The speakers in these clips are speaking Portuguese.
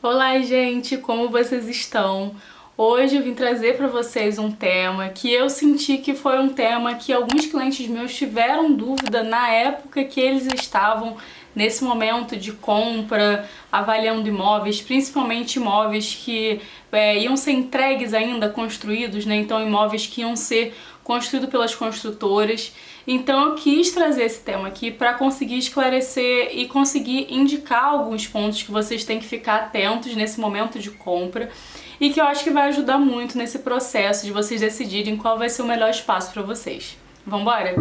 Olá, gente, como vocês estão? Hoje eu vim trazer para vocês um tema que eu senti que foi um tema que alguns clientes meus tiveram dúvida na época que eles estavam nesse momento de compra, avaliando imóveis, principalmente imóveis que iam ser entregues ainda, construídos, né? Então imóveis que iam ser construídos pelas construtoras. Então eu quis trazer esse tema aqui para conseguir esclarecer e conseguir indicar alguns pontos que vocês têm que ficar atentos nesse momento de compra e que eu acho que vai ajudar muito nesse processo de vocês decidirem qual vai ser o melhor espaço para vocês. Vambora?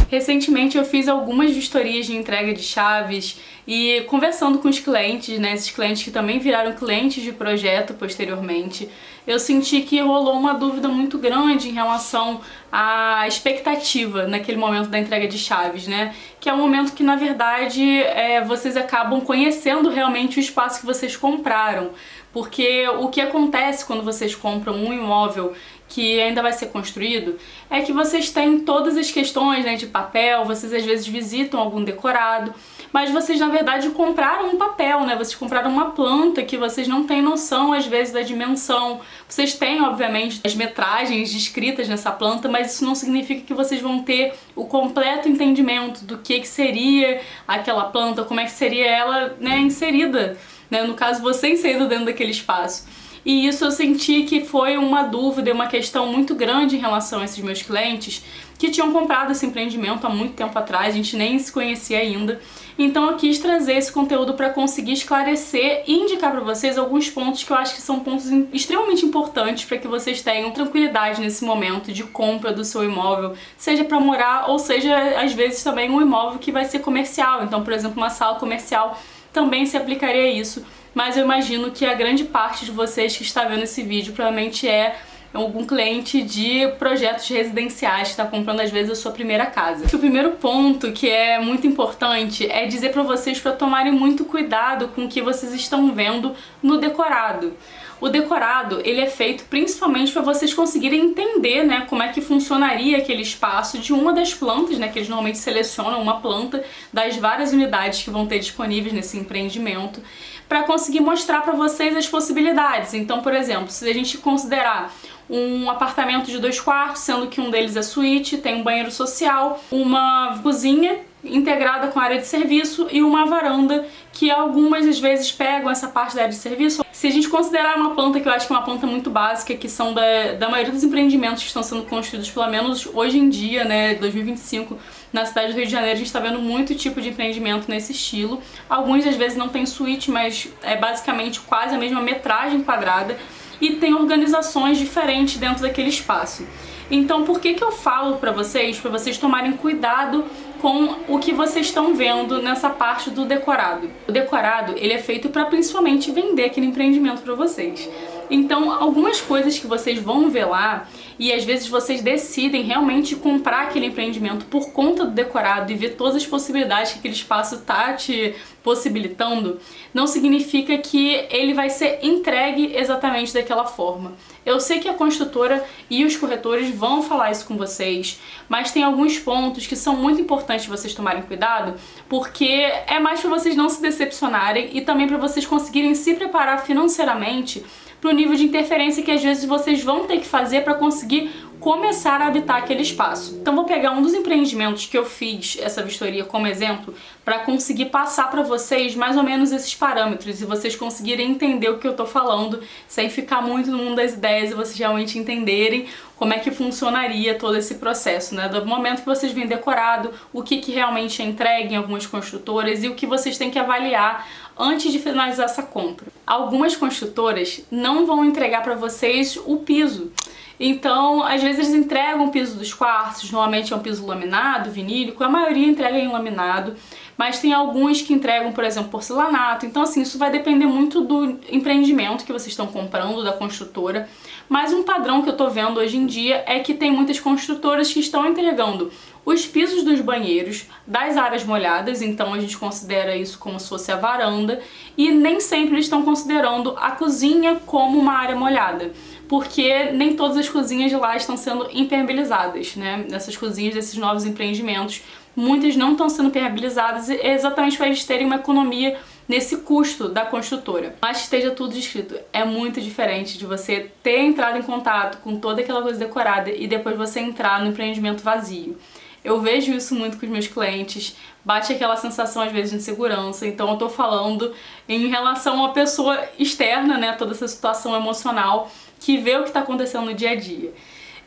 Recentemente eu fiz algumas vistorias de entrega de chaves e conversando com os clientes, né, esses clientes que também viraram clientes de projeto posteriormente, eu senti que rolou uma dúvida muito grande em relação à expectativa naquele momento da entrega de chaves, né, que é um momento que na verdade vocês acabam conhecendo realmente o espaço que vocês compraram, porque o que acontece quando vocês compram um imóvel que ainda vai ser construído, é que vocês têm todas as questões, né, de papel, vocês às vezes visitam algum decorado, mas vocês na verdade compraram um papel, né, vocês compraram uma planta que vocês não têm noção às vezes da dimensão, vocês têm obviamente as metragens descritas nessa planta, mas isso não significa que vocês vão ter o completo entendimento do que seria aquela planta, como é que seria ela, né, inserida, né, no caso você inserido dentro daquele espaço. E isso eu senti que foi uma dúvida e uma questão muito grande em relação a esses meus clientes que tinham comprado esse empreendimento há muito tempo atrás, a gente nem se conhecia ainda. Então eu quis trazer esse conteúdo para conseguir esclarecer e indicar para vocês alguns pontos que eu acho que são pontos extremamente importantes para que vocês tenham tranquilidade nesse momento de compra do seu imóvel, seja para morar ou seja às vezes também um imóvel que vai ser comercial. Então, por exemplo, uma sala comercial também se aplicaria a isso. Mas eu imagino que a grande parte de vocês que está vendo esse vídeo provavelmente é algum cliente de projetos residenciais que está comprando às vezes a sua primeira casa. O primeiro ponto que é muito importante é dizer para vocês para tomarem muito cuidado com o que vocês estão vendo no decorado. O decorado, ele é feito principalmente para vocês conseguirem entender, né, como é que funcionaria aquele espaço de uma das plantas, né, que eles normalmente selecionam uma planta das várias unidades que vão ter disponíveis nesse empreendimento, para conseguir mostrar para vocês as possibilidades. Então, por exemplo, se a gente considerar um apartamento de 2 quartos, sendo que um deles é suíte, tem um banheiro social, uma cozinha integrada com área de serviço e uma varanda que algumas às vezes pegam essa parte da área de serviço. Se a gente considerar uma planta, que eu acho que é uma planta muito básica, que são da maioria dos empreendimentos que estão sendo construídos, pelo menos hoje em dia, né, 2025, na cidade do Rio de Janeiro, a gente está vendo muito tipo de empreendimento nesse estilo. Alguns às vezes não tem suíte, mas é basicamente quase a mesma metragem quadrada e tem organizações diferentes dentro daquele espaço. Então, por que eu falo para vocês tomarem cuidado com o que vocês estão vendo nessa parte do decorado? O decorado, ele é feito para principalmente vender aquele empreendimento para vocês. Então, algumas coisas que vocês vão ver lá, e às vezes vocês decidem realmente comprar aquele empreendimento por conta do decorado e ver todas as possibilidades que aquele espaço tá te possibilitando, não significa que ele vai ser entregue exatamente daquela forma. Eu sei que a construtora e os corretores vão falar isso com vocês, mas tem alguns pontos que são muito importantes vocês tomarem cuidado, porque é mais para vocês não se decepcionarem e também para vocês conseguirem se preparar financeiramente para o nível de interferência que às vezes vocês vão ter que fazer para conseguir começar a habitar aquele espaço. Então vou pegar um dos empreendimentos que eu fiz essa vistoria como exemplo para conseguir passar para vocês mais ou menos esses parâmetros e vocês conseguirem entender o que eu tô falando sem ficar muito no mundo das ideias e vocês realmente entenderem como é que funcionaria todo esse processo, né? Do momento que vocês vêm decorado, o que realmente é entregue em algumas construtoras e o que vocês têm que avaliar antes de finalizar essa compra. Algumas construtoras não vão entregar para vocês o piso. Então, às vezes eles entregam o piso dos quartos, normalmente é um piso laminado, vinílico, a maioria entrega em laminado, mas tem alguns que entregam, por exemplo, porcelanato. Então, assim, isso vai depender muito do empreendimento que vocês estão comprando, da construtora. Mas um padrão que eu tô vendo hoje em dia é que tem muitas construtoras que estão entregando os pisos dos banheiros, das áreas molhadas, então a gente considera isso como se fosse a varanda, e nem sempre eles estão considerando a cozinha como uma área molhada, porque nem todas as cozinhas de lá estão sendo impermeabilizadas, né? Nessas cozinhas desses novos empreendimentos muitas não estão sendo permeabilizadas, exatamente para eles terem uma economia nesse custo da construtora. Mas que esteja tudo descrito. É muito diferente de você ter entrado em contato com toda aquela coisa decorada e depois você entrar no empreendimento vazio. Eu vejo isso muito com os meus clientes, bate aquela sensação às vezes de insegurança, então eu tô falando em relação a uma pessoa externa, né, toda essa situação emocional, que vê o que está acontecendo no dia a dia.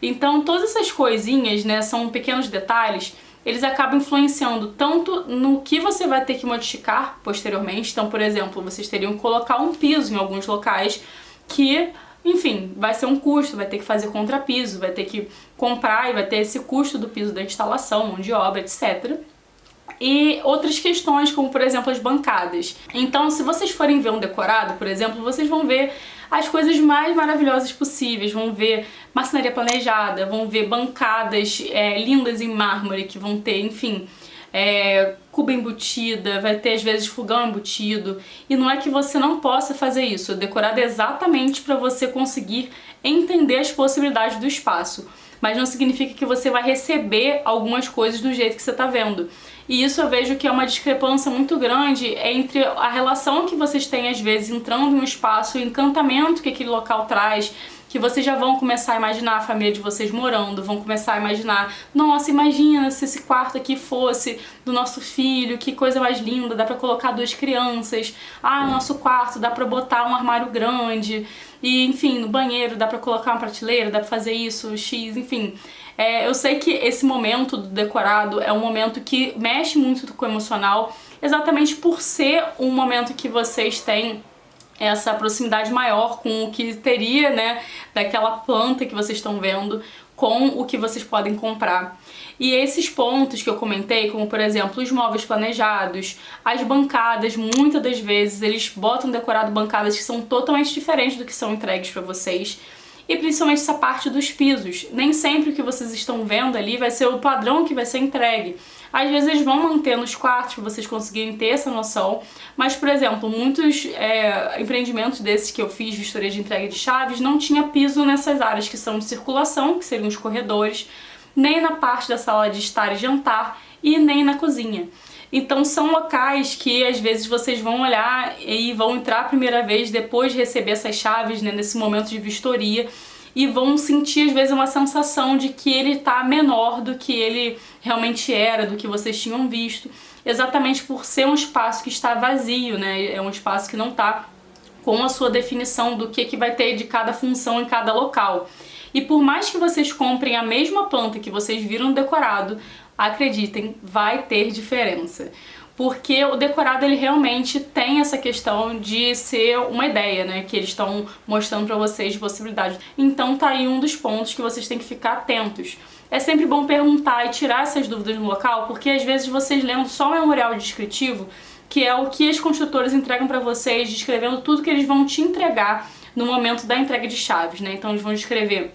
Então todas essas coisinhas, né, são pequenos detalhes, eles acabam influenciando tanto no que você vai ter que modificar posteriormente. Então, por exemplo, vocês teriam que colocar um piso em alguns locais que, enfim, vai ser um custo, vai ter que fazer contrapiso, vai ter que comprar e vai ter esse custo do piso da instalação, mão de obra, etc. E outras questões, como por exemplo as bancadas. Então, se vocês forem ver um decorado, por exemplo, vocês vão ver as coisas mais maravilhosas possíveis, vão ver marcenaria planejada, vão ver bancadas lindas em mármore, que vão ter, enfim, cuba embutida, vai ter às vezes fogão embutido, e não é que você não possa fazer isso, o decorado é exatamente para você conseguir entender as possibilidades do espaço, mas não significa que você vai receber algumas coisas do jeito que você está vendo. E isso eu vejo que é uma discrepância muito grande entre a relação que vocês têm às vezes entrando em um espaço, o encantamento que aquele local traz, que vocês já vão começar a imaginar a família de vocês morando, vão começar a imaginar, nossa, imagina se esse quarto aqui fosse do nosso filho, que coisa mais linda, dá pra colocar 2 crianças, no nosso quarto dá pra botar um armário grande, e enfim, no banheiro dá pra colocar uma prateleira, dá pra fazer isso, X, enfim. Eu sei que esse momento do decorado é um momento que mexe muito com o emocional, exatamente por ser um momento que vocês têm essa proximidade maior com o que teria, né, daquela planta que vocês estão vendo, com o que vocês podem comprar. E esses pontos que eu comentei, como por exemplo os móveis planejados, as bancadas, muitas das vezes eles botam decorado bancadas que são totalmente diferentes do que são entregues para vocês. E principalmente essa parte dos pisos. Nem sempre o que vocês estão vendo ali vai ser o padrão que vai ser entregue. Às vezes eles vão manter nos quartos para vocês conseguirem ter essa noção, mas, por exemplo, muitos empreendimentos desses que eu fiz, vistoria de entrega de chaves, não tinha piso nessas áreas que são de circulação, que seriam os corredores, nem na parte da sala de estar e jantar e nem na cozinha. Então são locais que às vezes vocês vão olhar e vão entrar a primeira vez depois de receber essas chaves, né, nesse momento de vistoria, e vão sentir às vezes uma sensação de que ele tá menor do que ele realmente era, do que vocês tinham visto, exatamente por ser um espaço que está vazio, né? É um espaço que não tá com a sua definição do que vai ter de cada função em cada local. E por mais que vocês comprem a mesma planta que vocês viram no decorado, acreditem, vai ter diferença. Porque o decorado ele realmente tem essa questão de ser uma ideia, né, que eles estão mostrando pra vocês de possibilidades. Então tá aí um dos pontos que vocês têm que ficar atentos. É sempre bom perguntar e tirar essas dúvidas no local, porque às vezes vocês lendo só o memorial descritivo, que é o que as construtoras entregam pra vocês, descrevendo tudo que eles vão te entregar no momento da entrega de chaves, né? Então eles vão descrever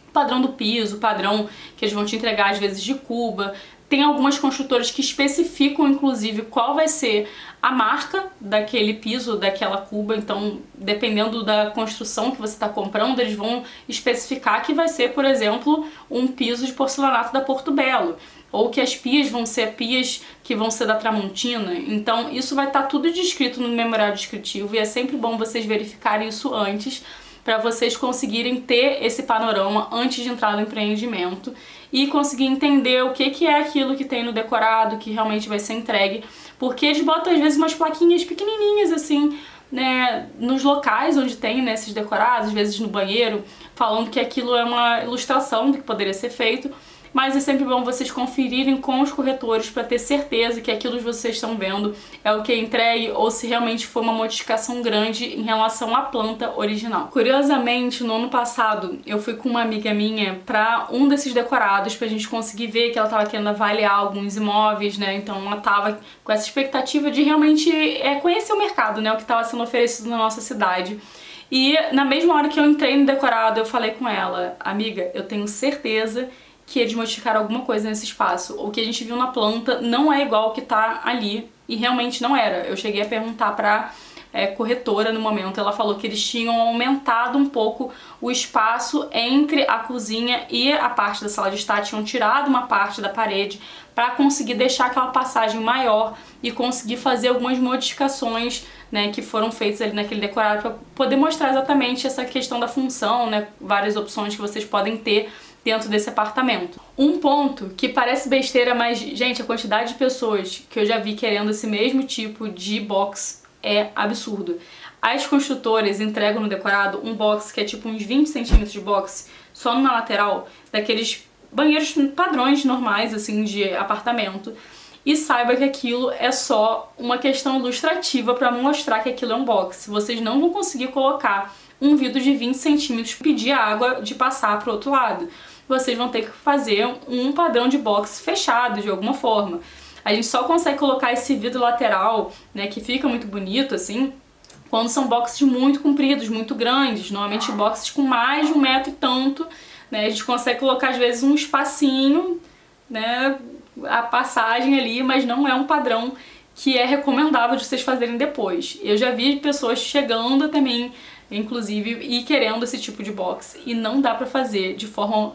o padrão do piso, o padrão que eles vão te entregar às vezes de cuba. Tem algumas construtoras que especificam, inclusive, qual vai ser a marca daquele piso, daquela cuba. Então, dependendo da construção que você está comprando, eles vão especificar que vai ser, por exemplo, um piso de porcelanato da Porto Belo. Ou que as pias vão ser pias que vão ser da Tramontina. Então, isso vai estar tudo descrito no memorial descritivo e é sempre bom vocês verificarem isso antes, para vocês conseguirem ter esse panorama antes de entrar no empreendimento e conseguir entender o que é aquilo que tem no decorado, que realmente vai ser entregue, porque eles botam às vezes umas plaquinhas pequenininhas assim, né, nos locais onde tem, né, esses decorados, às vezes no banheiro, falando que aquilo é uma ilustração do que poderia ser feito, mas é sempre bom vocês conferirem com os corretores para ter certeza que aquilo que vocês estão vendo é o que é entregue ou se realmente foi uma modificação grande em relação à planta original. Curiosamente, no ano passado, eu fui com uma amiga minha para um desses decorados pra gente conseguir ver que ela tava querendo avaliar alguns imóveis, né? Então ela tava com essa expectativa de realmente conhecer o mercado, né? O que estava sendo oferecido na nossa cidade. E na mesma hora que eu entrei no decorado, eu falei com ela, amiga, eu tenho certeza que eles modificaram alguma coisa nesse espaço. O que a gente viu na planta não é igual ao que tá ali, e realmente não era. Eu cheguei a perguntar pra corretora no momento. Ela falou que eles tinham aumentado um pouco o espaço entre a cozinha e a parte da sala de estar, tinham tirado uma parte da parede para conseguir deixar aquela passagem maior e conseguir fazer algumas modificações, né, que foram feitas ali naquele decorado para poder mostrar exatamente essa questão da função, né, várias opções que vocês podem ter dentro desse apartamento. Um ponto que parece besteira, mas, gente, a quantidade de pessoas que eu já vi querendo esse mesmo tipo de box é absurdo. As construtoras entregam no decorado um box que é tipo uns 20 centímetros de box, só numa lateral, daqueles banheiros padrões normais, assim, de apartamento. E saiba que aquilo é só uma questão ilustrativa para mostrar que aquilo é um box. Vocês não vão conseguir colocar um vidro de 20 centímetros e pedir a água de passar para o outro lado. Vocês vão ter que fazer um padrão de box fechado de alguma forma. A gente só consegue colocar esse vidro lateral, né, que fica muito bonito assim, quando são boxes muito compridos, muito grandes, normalmente boxes com mais de 1 metro e tanto, né, a gente consegue colocar às vezes um espacinho, né, a passagem ali, mas não é um padrão que é recomendável de vocês fazerem depois. Eu já vi pessoas chegando até mim, inclusive, e querendo esse tipo de box, e não dá pra fazer de forma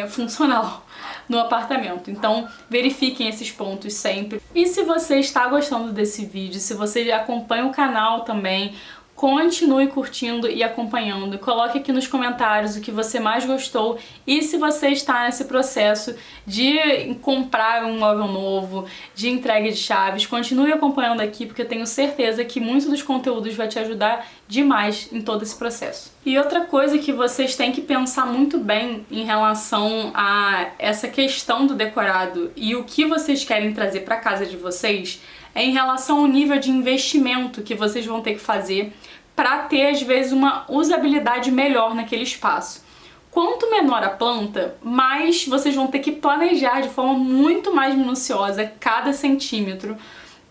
funcional no apartamento. Então verifiquem esses pontos sempre. E se você está gostando desse vídeo, se você acompanha o canal também, continue curtindo e acompanhando. Coloque aqui nos comentários o que você mais gostou e se você está nesse processo de comprar um móvel novo, de entrega de chaves, continue acompanhando aqui porque eu tenho certeza que muitos dos conteúdos vai te ajudar demais em todo esse processo. E outra coisa que vocês têm que pensar muito bem em relação a essa questão do decorado e o que vocês querem trazer para casa de vocês é em relação ao nível de investimento que vocês vão ter que fazer para ter, às vezes, uma usabilidade melhor naquele espaço. Quanto menor a planta, mais vocês vão ter que planejar de forma muito mais minuciosa cada centímetro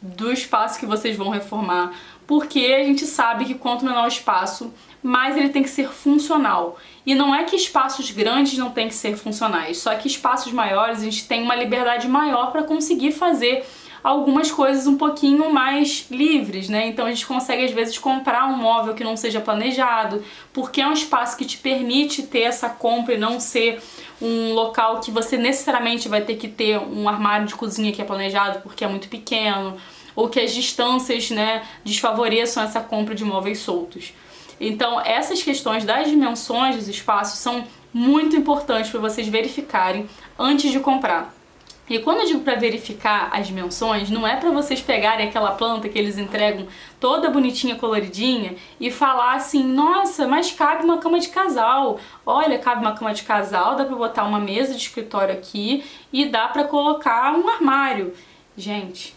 do espaço que vocês vão reformar, porque a gente sabe que quanto menor o espaço, mais ele tem que ser funcional. E não é que espaços grandes não têm que ser funcionais, só que espaços maiores a gente tem uma liberdade maior para conseguir fazer algumas coisas um pouquinho mais livres, né? Então a gente consegue às vezes comprar um móvel que não seja planejado, porque é um espaço que te permite ter essa compra e não ser um local que você necessariamente vai ter que ter um armário de cozinha que é planejado porque é muito pequeno, ou que as distâncias, né, desfavoreçam essa compra de móveis soltos. Então essas questões das dimensões dos espaços são muito importantes para vocês verificarem antes de comprar. E quando eu digo para verificar as dimensões, não é para vocês pegarem aquela planta que eles entregam toda bonitinha, coloridinha e falar assim, nossa, mas cabe uma cama de casal. Olha, cabe uma cama de casal, dá para botar uma mesa de escritório aqui e dá para colocar um armário. Gente,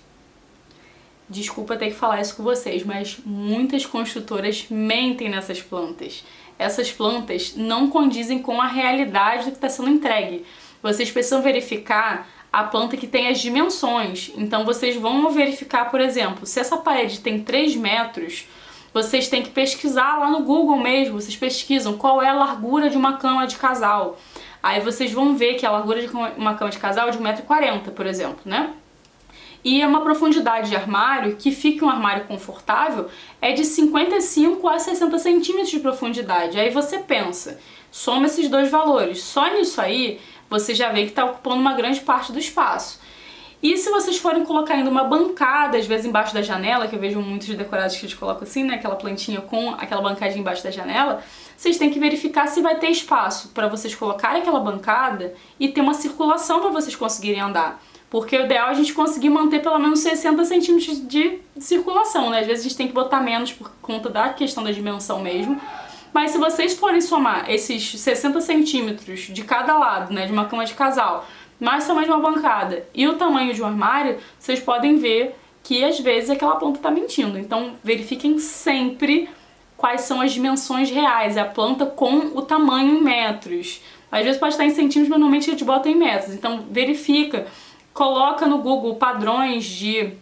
desculpa ter que falar isso com vocês, mas muitas construtoras mentem nessas plantas. Essas plantas não condizem com a realidade do que está sendo entregue. Vocês precisam verificar a planta que tem as dimensões. Então vocês vão verificar, por exemplo, se essa parede tem 3 metros, vocês têm que pesquisar lá no Google mesmo, vocês pesquisam qual é a largura de uma cama de casal. Aí vocês vão ver que a largura de uma cama de casal é de 1,40 m, por exemplo, né? E uma profundidade de armário, que fique um armário confortável, é de 55 a 60 centímetros de profundidade. Aí você pensa, soma esses dois valores, só nisso aí você já vê que está ocupando uma grande parte do espaço. E se vocês forem colocar ainda uma bancada, às vezes embaixo da janela, que eu vejo muitos decorados que eles colocam assim, né, aquela plantinha com aquela bancadinha embaixo da janela, vocês têm que verificar se vai ter espaço para vocês colocarem aquela bancada e ter uma circulação para vocês conseguirem andar. Porque o ideal é a gente conseguir manter pelo menos 60 centímetros de circulação, né? Às vezes a gente tem que botar menos por conta da questão da dimensão mesmo. Mas se vocês forem somar esses 60 centímetros de cada lado, né, de uma cama de casal, mais o tamanho de uma bancada e o tamanho de um armário, vocês podem ver que às vezes aquela planta está mentindo. Então verifiquem sempre quais são as dimensões reais, a planta com o tamanho em metros. Às vezes pode estar em centímetros, mas normalmente a gente bota em metros. Então verifica, coloca no Google padrões de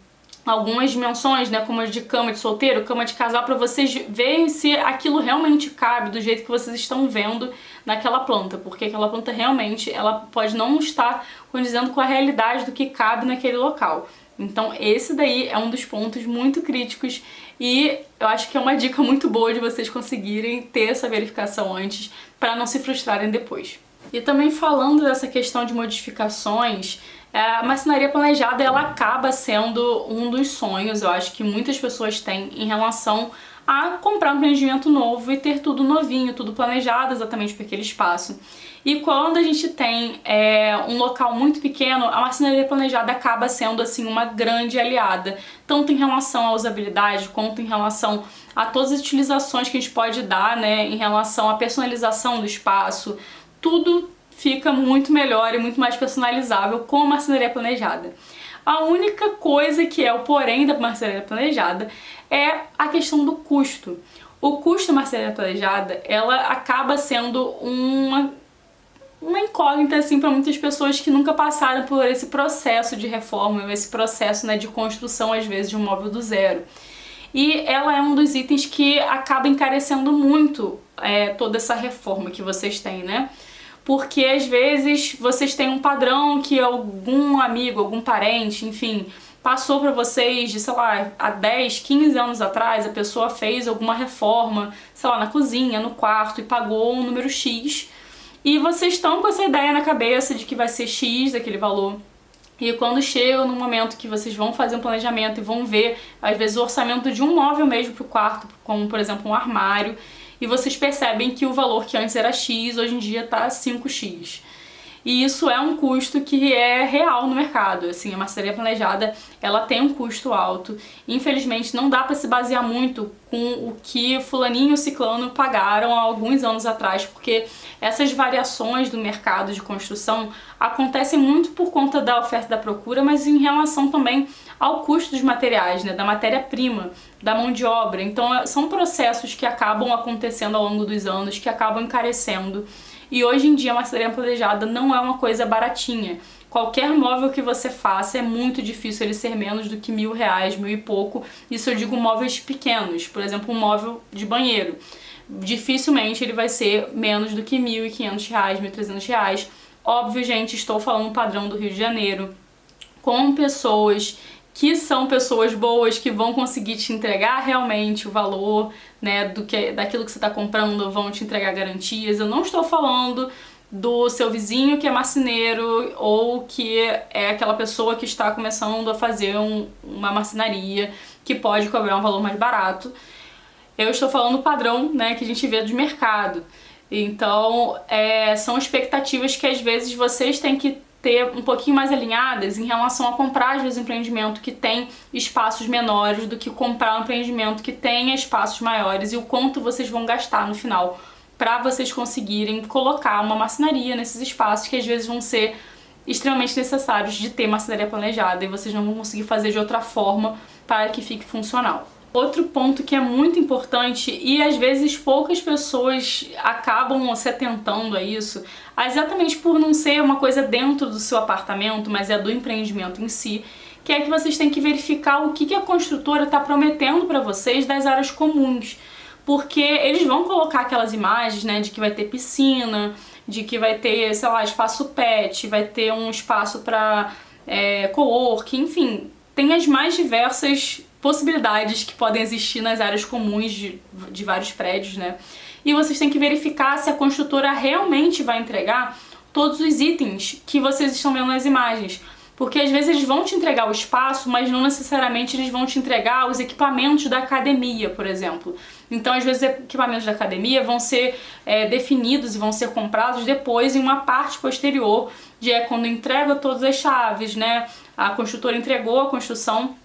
algumas dimensões, né, como a de cama de solteiro, cama de casal, para vocês verem se aquilo realmente cabe do jeito que vocês estão vendo naquela planta, porque aquela planta realmente, ela pode não estar condizendo com a realidade do que cabe naquele local. Então esse daí é um dos pontos muito críticos e eu acho que é uma dica muito boa de vocês conseguirem ter essa verificação antes para não se frustrarem depois. E também falando dessa questão de modificações, a marcenaria planejada ela acaba sendo um dos sonhos, eu acho que muitas pessoas têm em relação a comprar um empreendimento novo e ter tudo novinho, tudo planejado exatamente para aquele espaço. E quando a gente tem um local muito pequeno, a marcenaria planejada acaba sendo assim uma grande aliada, tanto em relação à usabilidade, quanto em relação a todas as utilizações que a gente pode dar, né, em relação à personalização do espaço. Tudo fica muito melhor e muito mais personalizável com a marcenaria planejada. A única coisa que é o porém da marcenaria planejada é a questão do custo. O custo da marcenaria planejada, ela acaba sendo uma incógnita assim para muitas pessoas que nunca passaram por esse processo de reforma, esse processo, né, de construção às vezes de um móvel do zero. E ela é um dos itens que acaba encarecendo muito toda essa reforma que vocês têm, né? Porque às vezes vocês têm um padrão que algum amigo, algum parente, enfim, passou pra vocês de, sei lá, há 10, 15 anos atrás, a pessoa fez alguma reforma, sei lá, na cozinha, no quarto e pagou um número X e vocês estão com essa ideia na cabeça de que vai ser X aquele valor. E quando chega no momento que vocês vão fazer um planejamento e vão ver, às vezes, o orçamento de um móvel mesmo pro quarto, como por exemplo um armário, e vocês percebem que o valor que antes era X, hoje em dia tá 5X. E isso é um custo que é real no mercado. Assim, a marcenaria planejada, ela tem um custo alto. Infelizmente, não dá para se basear muito com o que fulaninho e ciclano pagaram há alguns anos atrás, porque essas variações do mercado de construção acontecem muito por conta da oferta e da procura, mas em relação também ao custo dos materiais, né, da matéria-prima, da mão de obra. Então, são processos que acabam acontecendo ao longo dos anos, que acabam encarecendo. E hoje em dia a marcenaria planejada não é uma coisa baratinha. Qualquer móvel que você faça é muito difícil ele ser menos do que R$1.000, R$1.000 e pouco. Isso eu digo móveis pequenos, por exemplo um móvel de banheiro. Dificilmente ele vai ser menos do que R$1.500, R$1.300. Óbvio, gente, estou falando padrão do Rio de Janeiro, com pessoas que são pessoas boas, que vão conseguir te entregar realmente o valor, né, daquilo que você está comprando, vão te entregar garantias. Eu não estou falando do seu vizinho que é marceneiro ou que é aquela pessoa que está começando a fazer uma marcenaria que pode cobrar um valor mais barato. Eu estou falando o padrão, né, que a gente vê do mercado. Então, são expectativas que às vezes vocês têm que ter um pouquinho mais alinhadas em relação a comprar às vezes um empreendimento que tem espaços menores do que comprar um empreendimento que tenha espaços maiores e o quanto vocês vão gastar no final para vocês conseguirem colocar uma marcenaria nesses espaços que às vezes vão ser extremamente necessários de ter marcenaria planejada e vocês não vão conseguir fazer de outra forma para que fique funcional. Outro ponto que é muito importante e às vezes poucas pessoas acabam se atentando a isso, exatamente por não ser uma coisa dentro do seu apartamento, mas é do empreendimento em si, que é que vocês têm que verificar o que a construtora está prometendo para vocês das áreas comuns. Porque eles vão colocar aquelas imagens, né, de que vai ter piscina, de que vai ter, sei lá, espaço pet, vai ter um espaço para coworking, enfim, tem as mais diversas possibilidades que podem existir nas áreas comuns de vários prédios, né? E vocês têm que verificar se a construtora realmente vai entregar todos os itens que vocês estão vendo nas imagens. Porque às vezes eles vão te entregar o espaço, mas não necessariamente eles vão te entregar os equipamentos da academia, por exemplo. Então, às vezes, os equipamentos da academia vão ser definidos e vão ser comprados depois em uma parte posterior, quando entrega todas as chaves, né? A construtora entregou a construção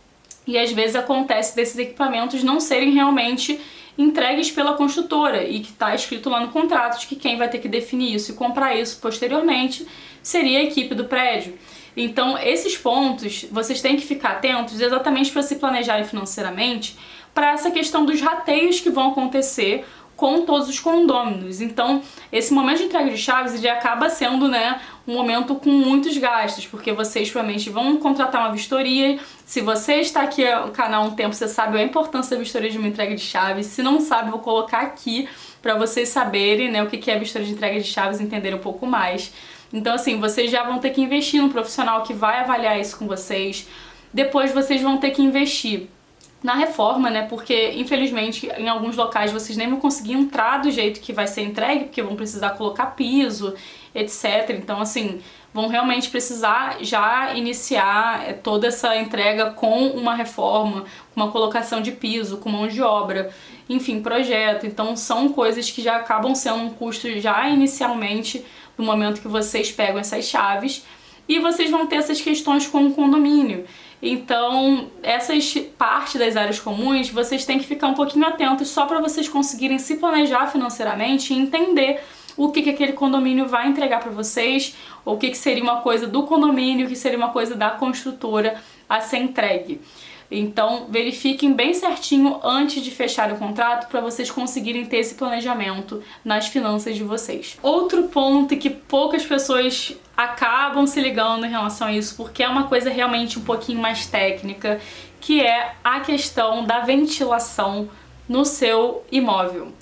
e às vezes acontece desses equipamentos não serem realmente entregues pela construtora e que está escrito lá no contrato de que quem vai ter que definir isso e comprar isso posteriormente seria a equipe do prédio. Então, esses pontos vocês têm que ficar atentos exatamente para se planejarem financeiramente para essa questão dos rateios que vão acontecer com todos os condôminos. Então, esse momento de entrega de chaves ele acaba sendo, né, um momento com muitos gastos, porque vocês provavelmente vão contratar uma vistoria. Se você está aqui no canal há um tempo, você sabe a importância da vistoria de uma entrega de chaves. Se não sabe, vou colocar aqui para vocês saberem, né, o que é a vistoria de entrega de chaves e entenderem um pouco mais. Então, assim, vocês já vão ter que investir num profissional que vai avaliar isso com vocês. Depois vocês vão ter que investir na reforma, né? Porque, infelizmente, em alguns locais vocês nem vão conseguir entrar do jeito que vai ser entregue, porque vão precisar colocar piso, etc. Então, assim, vão realmente precisar já iniciar toda essa entrega com uma reforma, com uma colocação de piso, com mão de obra, enfim, projeto. Então, são coisas que já acabam sendo um custo já inicialmente no momento que vocês pegam essas chaves, e vocês vão ter essas questões com o condomínio. Então, essas partes das áreas comuns, vocês têm que ficar um pouquinho atentos só para vocês conseguirem se planejar financeiramente e entender o que aquele condomínio vai entregar para vocês, ou o que seria uma coisa do condomínio, o que seria uma coisa da construtora a ser entregue. Então, verifiquem bem certinho antes de fechar o contrato para vocês conseguirem ter esse planejamento nas finanças de vocês. Outro ponto que poucas pessoas acabam se ligando em relação a isso, porque é uma coisa realmente um pouquinho mais técnica, que é a questão da ventilação no seu imóvel.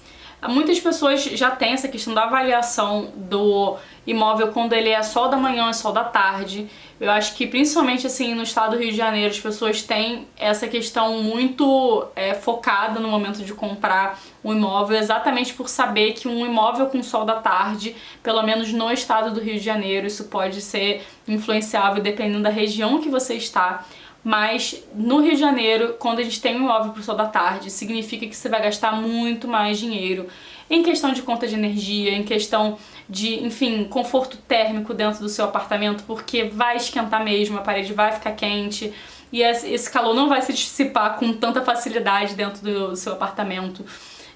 Muitas pessoas já têm essa questão da avaliação do imóvel quando ele é sol da manhã e sol da tarde. Eu acho que principalmente assim no estado do Rio de Janeiro as pessoas têm essa questão muito focada no momento de comprar um imóvel, exatamente por saber que um imóvel com sol da tarde, pelo menos no estado do Rio de Janeiro, isso pode ser influenciável dependendo da região que você está. Mas no Rio de Janeiro, quando a gente tem um imóvel pro sol da tarde, significa que você vai gastar muito mais dinheiro em questão de conta de energia, em questão de, enfim, conforto térmico dentro do seu apartamento, porque vai esquentar mesmo, a parede vai ficar quente e esse calor não vai se dissipar com tanta facilidade dentro do seu apartamento.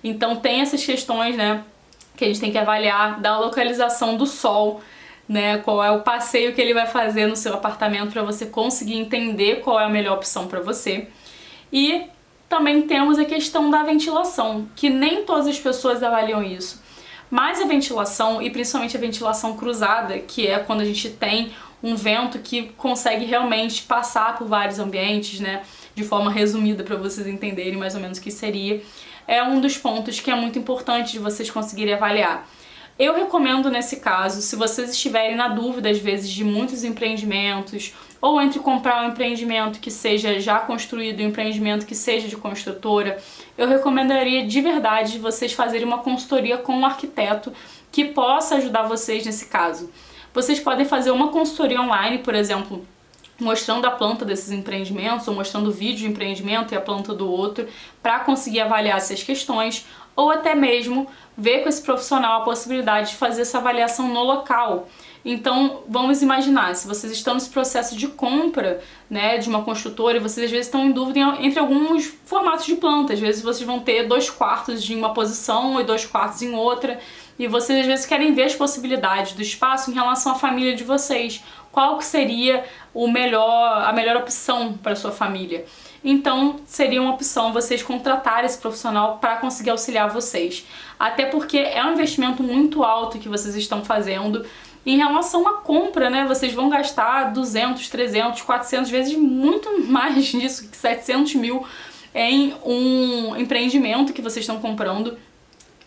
Então tem essas questões, né, que a gente tem que avaliar da localização do sol, né, qual é o passeio que ele vai fazer no seu apartamento para você conseguir entender qual é a melhor opção para você. E também temos a questão da ventilação, que nem todas as pessoas avaliam isso. Mas a ventilação, e principalmente a ventilação cruzada, que é quando a gente tem um vento que consegue realmente passar por vários ambientes, né, de forma resumida para vocês entenderem mais ou menos o que seria, é um dos pontos que é muito importante de vocês conseguirem avaliar. Eu recomendo nesse caso, se vocês estiverem na dúvida às vezes de muitos empreendimentos, ou entre comprar um empreendimento que seja já construído e um empreendimento que seja de construtora, eu recomendaria de verdade vocês fazerem uma consultoria com um arquiteto que possa ajudar vocês nesse caso. Vocês podem fazer uma consultoria online, por exemplo, mostrando a planta desses empreendimentos, ou mostrando o vídeo de empreendimento e a planta do outro, para conseguir avaliar essas questões, ou até mesmo ver com esse profissional a possibilidade de fazer essa avaliação no local. Então, vamos imaginar, se vocês estão nesse processo de compra, né, de uma construtora, e vocês às vezes estão em dúvida entre alguns formatos de planta. Às vezes vocês vão ter 2 quartos em uma posição e 2 quartos em outra, e vocês às vezes querem ver as possibilidades do espaço em relação à família de vocês. Qual que seria a melhor opção para a sua família? Então, seria uma opção vocês contratarem esse profissional para conseguir auxiliar vocês. Até porque é um investimento muito alto que vocês estão fazendo. Em relação à compra, né, vocês vão gastar 200, 300, 400 vezes muito mais disso, que 700 mil em um empreendimento que vocês estão comprando.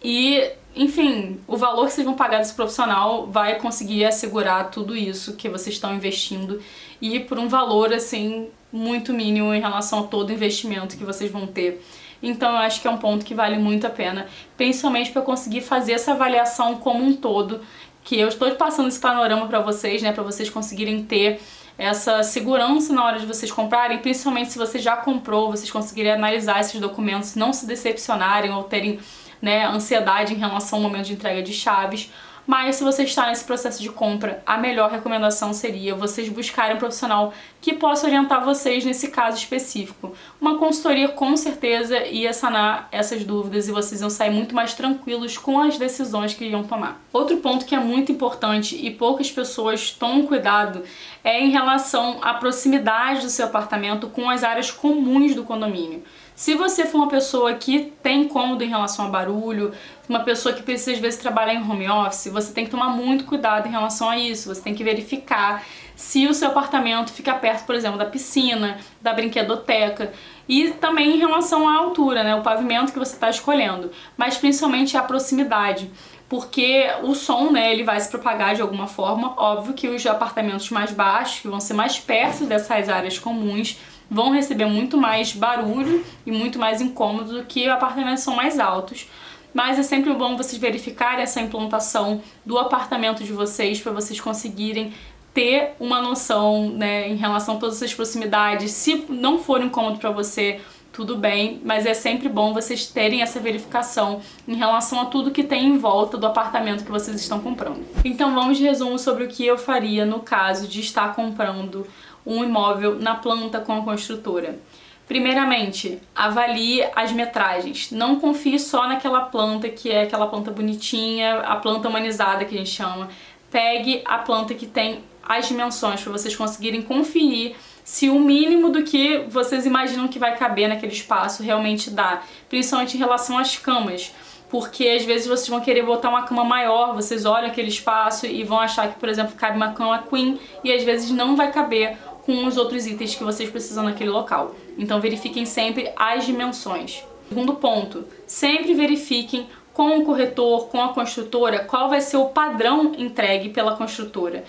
E, enfim, o valor que vocês vão pagar desse profissional vai conseguir assegurar tudo isso que vocês estão investindo, e por um valor, assim, muito mínimo em relação a todo o investimento que vocês vão ter. Então eu acho que é um ponto que vale muito a pena, principalmente para conseguir fazer essa avaliação como um todo, que eu estou passando esse panorama para vocês, né, para vocês conseguirem ter essa segurança na hora de vocês comprarem, principalmente se você já comprou, vocês conseguirem analisar esses documentos, não se decepcionarem ou terem, né, ansiedade em relação ao momento de entrega de chaves. Mas se você está nesse processo de compra, a melhor recomendação seria vocês buscarem um profissional que possa orientar vocês nesse caso específico. Uma consultoria com certeza ia sanar essas dúvidas e vocês iam sair muito mais tranquilos com as decisões que iam tomar. Outro ponto que é muito importante e poucas pessoas tomam cuidado é em relação à proximidade do seu apartamento com as áreas comuns do condomínio. Se você for uma pessoa que tem incômodo em relação a barulho, uma pessoa que precisa às vezes trabalhar em home office, você tem que tomar muito cuidado em relação a isso. Você tem que verificar se o seu apartamento fica perto, por exemplo, da piscina, da brinquedoteca, e também em relação à altura, né, o pavimento que você está escolhendo, mas principalmente a proximidade, porque o som, né, ele vai se propagar de alguma forma. Óbvio que os apartamentos mais baixos, que vão ser mais perto dessas áreas comuns, vão receber muito mais barulho e muito mais incômodo do que apartamentos que são mais altos. Mas é sempre bom vocês verificarem essa implantação do apartamento de vocês para vocês conseguirem ter uma noção, né, em relação a todas essas proximidades. Se não for incômodo para você, tudo bem, mas é sempre bom vocês terem essa verificação em relação a tudo que tem em volta do apartamento que vocês estão comprando. Então vamos de resumo sobre o que eu faria no caso de estar comprando um imóvel na planta com a construtora. Primeiramente, avalie as metragens. Não confie só naquela planta que é aquela planta bonitinha, a planta humanizada que a gente chama. Pegue a planta que tem as dimensões para vocês conseguirem conferir se o mínimo do que vocês imaginam que vai caber naquele espaço realmente dá, principalmente em relação às camas, porque às vezes vocês vão querer botar uma cama maior, vocês olham aquele espaço e vão achar que, por exemplo, cabe uma cama queen e às vezes não vai caber com os outros itens que vocês precisam naquele local. Então verifiquem sempre as dimensões. Segundo ponto, sempre verifiquem com o corretor, com a construtora, qual vai ser o padrão entregue pela construtora.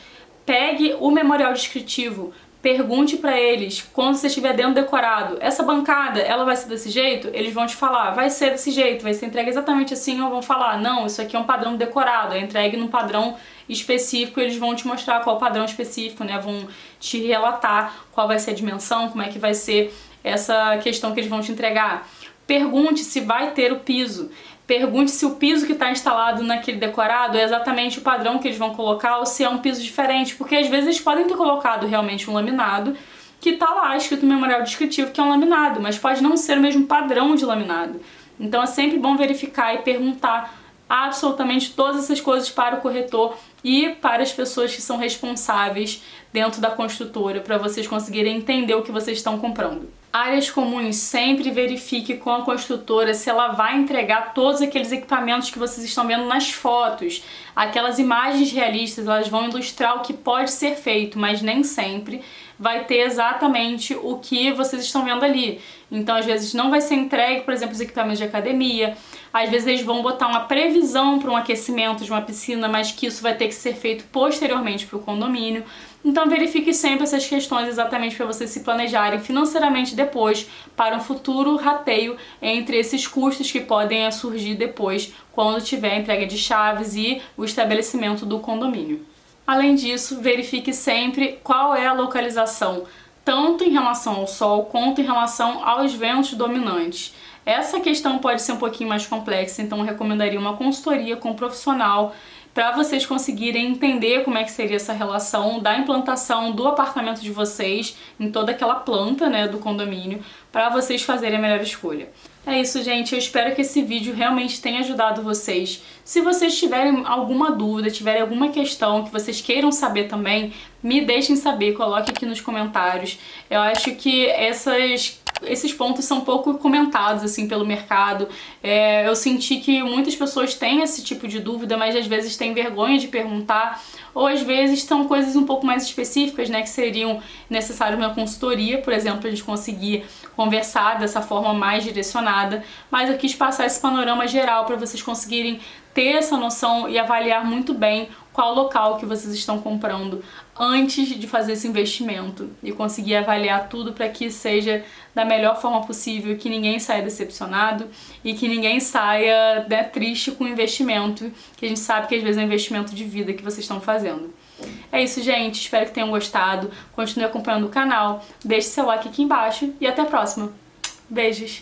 Pegue o memorial descritivo, pergunte para eles, quando você estiver dentro do decorado, essa bancada, ela vai ser desse jeito? Eles vão te falar, vai ser desse jeito, vai ser entregue exatamente assim, ou vão falar, não, isso aqui é um padrão decorado, é entregue num padrão específico, eles vão te mostrar qual padrão específico, né? Vão te relatar qual vai ser a dimensão, como é que vai ser essa questão que eles vão te entregar. Pergunte se vai ter o piso. Pergunte se o piso que está instalado naquele decorado é exatamente o padrão que eles vão colocar ou se é um piso diferente, porque às vezes eles podem ter colocado realmente um laminado que está lá escrito no memorial descritivo que é um laminado, mas pode não ser o mesmo padrão de laminado. Então é sempre bom verificar e perguntar absolutamente todas essas coisas para o corretor e para as pessoas que são responsáveis dentro da construtora para vocês conseguirem entender o que vocês estão comprando. Áreas comuns, sempre verifique com a construtora se ela vai entregar todos aqueles equipamentos que vocês estão vendo nas fotos. Aquelas imagens realistas, elas vão ilustrar o que pode ser feito, mas nem sempre vai ter exatamente o que vocês estão vendo ali. Então, às vezes, não vai ser entregue, por exemplo, os equipamentos de academia. Às vezes, eles vão botar uma previsão para um aquecimento de uma piscina, mas que isso vai ter que ser feito posteriormente para o condomínio. Então, verifique sempre essas questões exatamente para vocês se planejarem financeiramente depois para um futuro rateio entre esses custos que podem surgir depois quando tiver a entrega de chaves e o estabelecimento do condomínio. Além disso, verifique sempre qual é a localização, tanto em relação ao sol quanto em relação aos ventos dominantes. Essa questão pode ser um pouquinho mais complexa, então eu recomendaria uma consultoria com um profissional para vocês conseguirem entender como é que seria essa relação da implantação do apartamento de vocês em toda aquela planta, né, do condomínio, para vocês fazerem a melhor escolha. É isso, gente. Eu espero que esse vídeo realmente tenha ajudado vocês. Se vocês tiverem alguma dúvida, tiverem alguma questão que vocês queiram saber também, me deixem saber, coloque aqui nos comentários. Eu acho que esses pontos são pouco comentados assim pelo mercado. Eu senti que muitas pessoas têm esse tipo de dúvida, mas às vezes têm vergonha de perguntar, ou às vezes são coisas um pouco mais específicas, né, que seriam necessárias uma consultoria, por exemplo, a gente conseguir conversar dessa forma mais direcionada, mas eu quis passar esse panorama geral para vocês conseguirem ter essa noção e avaliar muito bem qual local que vocês estão comprando antes de fazer esse investimento e conseguir avaliar tudo para que seja da melhor forma possível, que ninguém saia decepcionado e que ninguém saia, né, triste com o investimento, que a gente sabe que às vezes é um investimento de vida que vocês estão fazendo. É isso, gente. Espero que tenham gostado. Continue acompanhando o canal. Deixe seu like aqui embaixo e até a próxima. Beijos!